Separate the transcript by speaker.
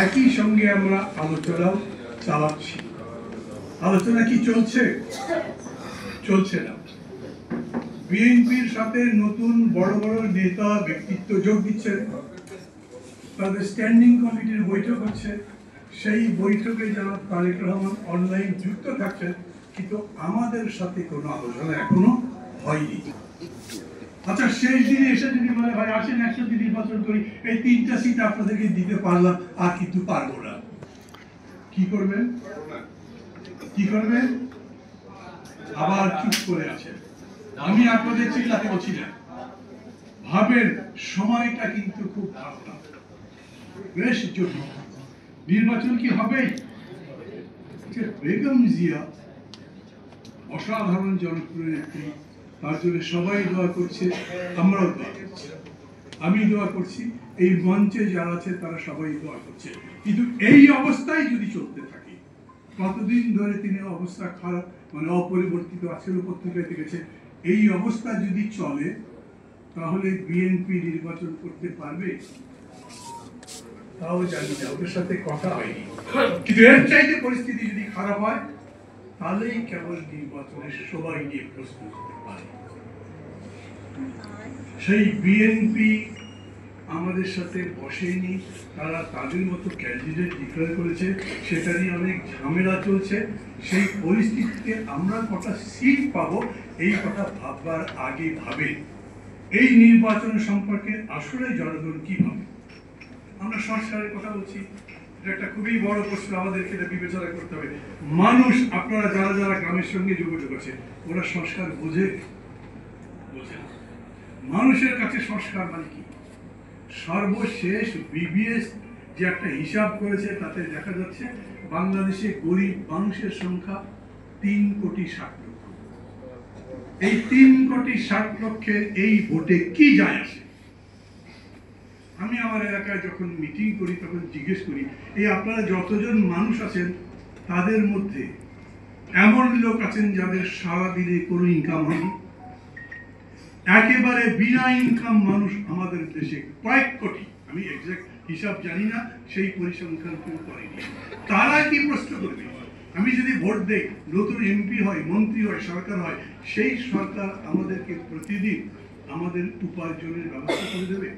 Speaker 1: একই সঙ্গে আমরা আলোচনাও চালাচ্ছি। আলোচনা কি চলছে? চলছে না। বিএনপির সাথে নতুন বড় বড় নেতা ব্যক্তিত্ব যোগ দিচ্ছে, তাদের স্ট্যান্ডিং কমিটির বৈঠক হচ্ছে, সেই বৈঠকে যারা তারেক রহমান অনলাইন যুক্ত থাকছেন, কিন্তু আমাদের সাথে কোনো আলোচনা এখনো হয়নি। আচ্ছা, শেষ দিনে এসে যদি বলে ভাই আসেন 100 দিন নির্বাচন করি, এই 3টা সিট আপনাদেরকে দিতে পারলাম আর কিন্তু পারবো না, কি করবেন? কি করবেন? আবার চুপ করে আছেন। আমি আপনাদের চিল্লাতে বলছি না, ভাবেন সময়টা কিন্তু খুব খারাপ, বেশ জরুরি। নির্বাচন কি হবে? বেগম জিয়া অসাধারণ জনপ্রিয় নেত্রী, তার জন্য সবাই দোয়া করছে, আমরাও দোয়া করছি, আমি দোয়া করছি, এই মঞ্চে যারা আছে তারা সবাই দোয়া করছে। কিন্তু এই অবস্থায় যদি চলতে থাকে, কতদিন ধরে তিনি অবস্থা খারাপ, মানে অপরিবর্তিত আছেন, পত্রিকায় দেখেছে, এই অবস্থা যদি চলে তাহলে বিএনপি নির্বাচন করতে পারবে? তাও জানি না, ওদের সাথে কথা হয়নি। কিন্তু এর চাইতে পরিস্থিতি যদি খারাপ হয় তাহলেই কেবল নির্বাচনের সবাই নিয়ে প্রশ্ন করতে পারে। সেই বিএনপি আমাদের সাথে বসেনি, তারা তাদের মতো ক্যান্ডিডেট ডিক্লেয়ার করেছে, সেটা নিয়ে অনেক ঝামেলা চলছে। সেই পরিস্থিতিতে আমরা কটা সিট পাবো এই কথা ভাববার আগে ভাবে এই নির্বাচন সম্পর্কে আসলে জনগণ কি ভাবে। আমরা সংস্কারের কথা বলছি, এটা একটা খুবই বড় প্রশ্ন, আমাদেরকে এটা বিবেচনা করতে হবে। মানুষ, আপনারা যারা যারা গ্রামের সঙ্গে যোগাযোগ আছে, ওরা সংস্কার বোঝে? বোঝে না। মানুষের কাছে সংস্কার মানে কি? সর্বশেষ বিবিএস যে একটা হিসাব করেছে তাতে দেখা যাচ্ছে বাংলাদেশে গরিব মানুষের সংখ্যা 3,60,00,000। এই 3,60,00,000 এই ভোটে কি যায় আসে? আমি আমার এলাকায় যখন মিটিং করি তখন জিজ্ঞেস করি, এই আপনারা যতজন মানুষ আছেন তাদের মধ্যে এমন লোক আছেন যাদের সারাদিনে কোনো ইনকাম হয়নি? একেবারে বিনা ইনকাম মানুষ আমাদের দেশে কয়েক কোটি, আমি এক্সাক্ট হিসাব জানি না, সেই পরিসংখ্যান কেউ করেনি। তারা কি প্রশ্ন করবে? আমি যদি ভোট দেই, নতুন এমপি হয়, মন্ত্রী হয়, সরকার হয়, সেই সরকার আমাদেরকে প্রতিদিন আমাদের উপার্জনের ব্যবস্থা করে দেবে?